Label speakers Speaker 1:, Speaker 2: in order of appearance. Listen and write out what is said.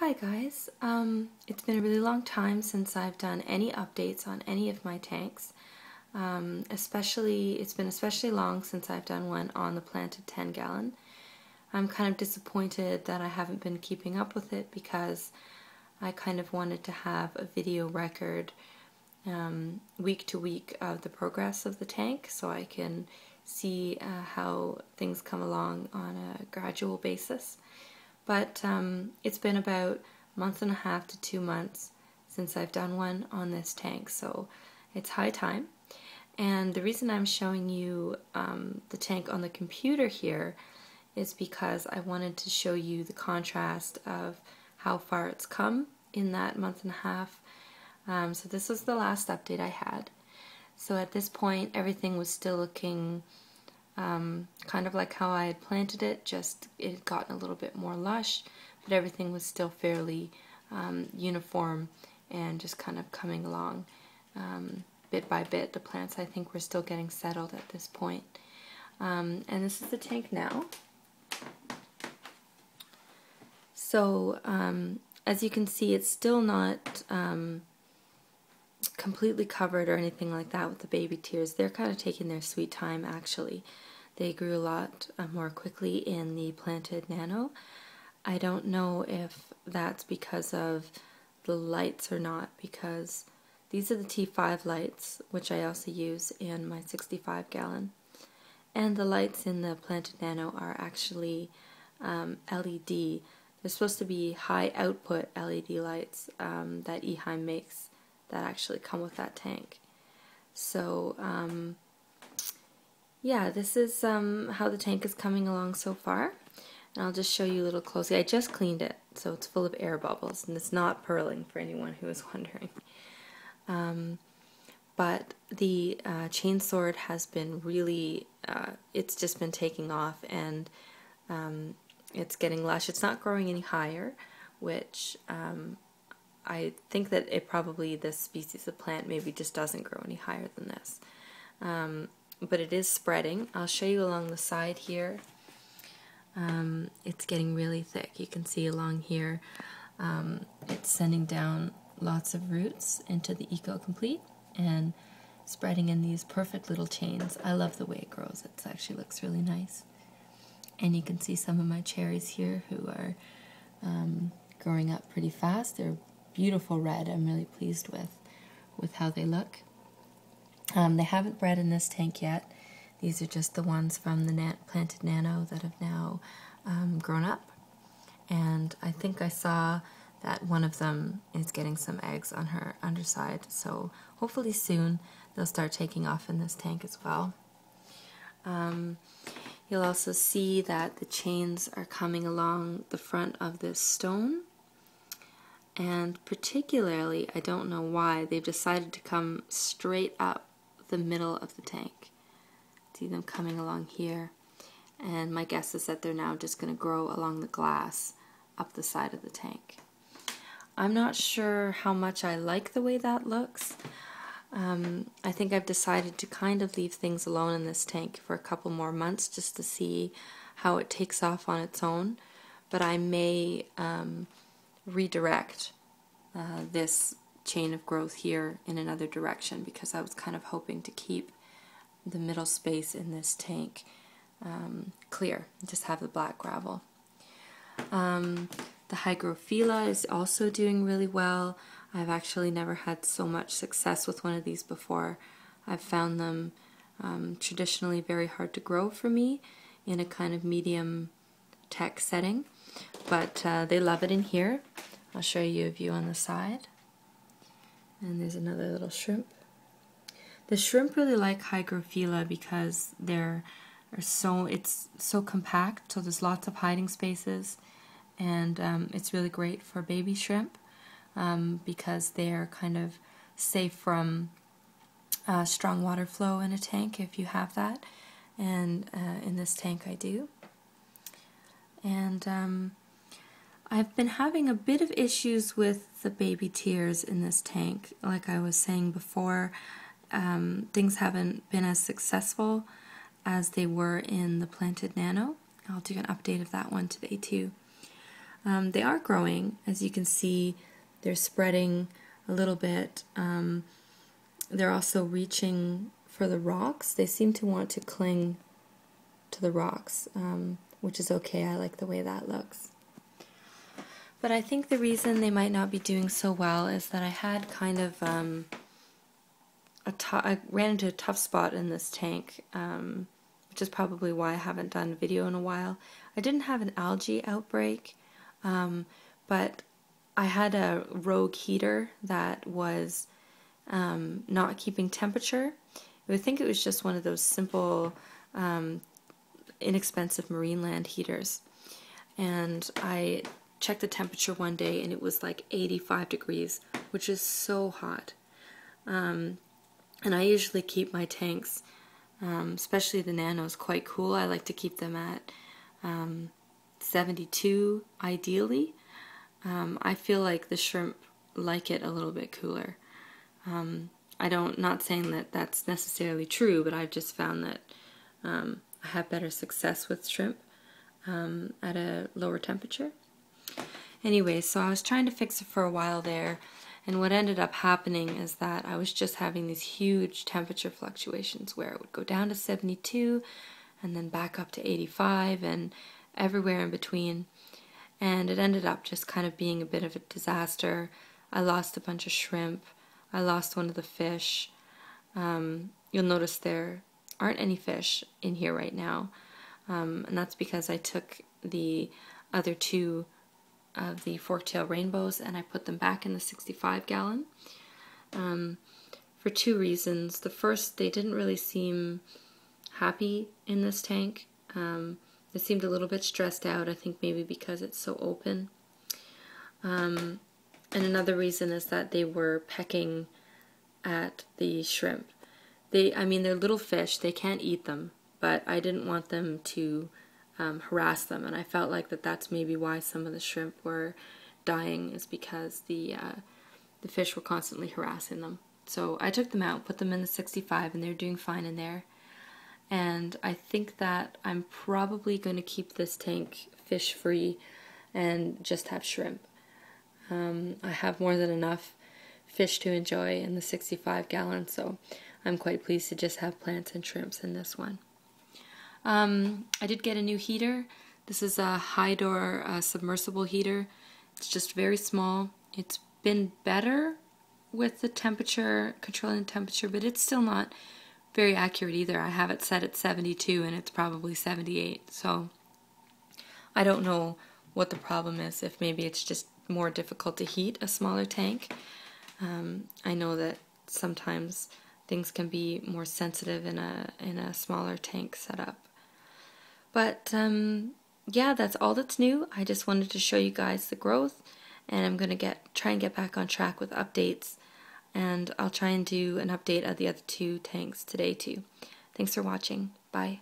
Speaker 1: Hi guys, it's been a really long time since I've done any updates on any of my tanks. It's been especially long since I've done one on the planted 10 gallon. I'm kind of disappointed that I haven't been keeping up with it because I kind of wanted to have a video record week to week of the progress of the tank so I can see how things come along on a gradual basis. But it's been about a month and a half to 2 months since I've done one on this tank, so it's high time. And the reason I'm showing you the tank on the computer here is because I wanted to show you the contrast of how far it's come in that month and a half. So this was the last update I had. So at this point everything was still looking kind of like how I had planted it, just it had gotten a little bit more lush, but everything was still fairly uniform and just kind of coming along bit by bit. The plants, I think, were still getting settled at this point. And this is the tank now. So as you can see, it's still not completely covered or anything like that with the baby tears. They're kind of taking their sweet time, actually. They grew a lot more quickly in the planted nano. I don't know if that's because of the lights or not, because these are the T5 lights, which I also use in my 65 gallon. And the lights in the planted nano are actually LED. They're supposed to be high output LED lights that Eheim makes that actually come with that tank. So yeah, this is how the tank is coming along so far. And I'll just show you a little closely. I just cleaned it, so it's full of air bubbles, and it's not purling for anyone who is wondering. But the chain sword has been really, it's just been taking off, and it's getting lush. It's not growing any higher, which I think that this species of plant maybe just doesn't grow any higher than this. But it is spreading. I'll show you along the side here. It's getting really thick. You can see along here it's sending down lots of roots into the Eco Complete and spreading in these perfect little chains. I love the way it grows. It actually looks really nice. And you can see some of my cherries here who are growing up pretty fast. They're beautiful red. I'm really pleased with how they look. They haven't bred in this tank yet. These are just the ones from the planted nano that have now grown up. And I think I saw that one of them is getting some eggs on her underside. So hopefully soon they'll start taking off in this tank as well. You'll also see that the chains are coming along the front of this stone. And particularly, I don't know why, they've decided to come straight up the middle of the tank. See them coming along here, and my guess is that they're now just going to grow along the glass up the side of the tank. I'm not sure how much I like the way that looks. I think I've decided to kind of leave things alone in this tank for a couple more months just to see how it takes off on its own, but I may redirect this chain of growth here in another direction, because I was kind of hoping to keep the middle space in this tank clear, just have the black gravel. The Hydrophila is also doing really well. I've actually never had so much success with one of these before. I've found them traditionally very hard to grow for me in a kind of medium tech setting, but they love it in here. I'll show you a view on the side. And there's another little shrimp. The shrimp really like Hydrophila because it's so compact, so there's lots of hiding spaces, and it's really great for baby shrimp because they're kind of safe from strong water flow in a tank if you have that, and in this tank I do. And I've been having a bit of issues with the baby tears in this tank. Like I was saying before, things haven't been as successful as they were in the planted nano. I'll do an update of that one today too. They are growing. As you can see, they're spreading a little bit. They're also reaching for the rocks. They seem to want to cling to the rocks, which is okay. I like the way that looks. But I think the reason they might not be doing so well is that I had kind of I ran into a tough spot in this tank, which is probably why I haven't done a video in a while. I didn't have an algae outbreak, but I had a rogue heater that was not keeping temperature. I think it was just one of those simple, inexpensive Marineland heaters. And I checked the temperature one day and it was like 85 degrees, which is so hot. And I usually keep my tanks, especially the nanos, quite cool. I like to keep them at 72 ideally. I feel like the shrimp like it a little bit cooler. Not saying that that's necessarily true, but I've just found that I have better success with shrimp at a lower temperature. Anyway, so I was trying to fix it for a while there, and what ended up happening is that I was just having these huge temperature fluctuations where it would go down to 72 and then back up to 85 and everywhere in between. And it ended up just kind of being a bit of a disaster. I lost a bunch of shrimp. I lost one of the fish. You'll notice there aren't any fish in here right now. And that's because I took the other two of the fork-tail rainbows and I put them back in the 65-gallon for two reasons. The first, they didn't really seem happy in this tank. They seemed a little bit stressed out, I think maybe because it's so open. And another reason is that they were pecking at the shrimp. They're little fish, they can't eat them, but I didn't want them to harass them, and I felt like that's maybe why some of the shrimp were dying, is because the fish were constantly harassing them. So I took them out, put them in the 65, and they're doing fine in there. And I think that I'm probably going to keep this tank fish free and just have shrimp. I have more than enough fish to enjoy in the 65-gallon, so I'm quite pleased to just have plants and shrimps in this one. I did get a new heater. This is a high-door submersible heater. It's just very small. It's been better with the temperature, controlling the temperature, but it's still not very accurate either. I have it set at 72 and it's probably 78, so I don't know what the problem is, if maybe it's just more difficult to heat a smaller tank. I know that sometimes things can be more sensitive in a smaller tank setup. But yeah, that's all that's new. I just wanted to show you guys the growth, and I'm going to try and get back on track with updates, and I'll try and do an update of the other two tanks today too. Thanks for watching. Bye.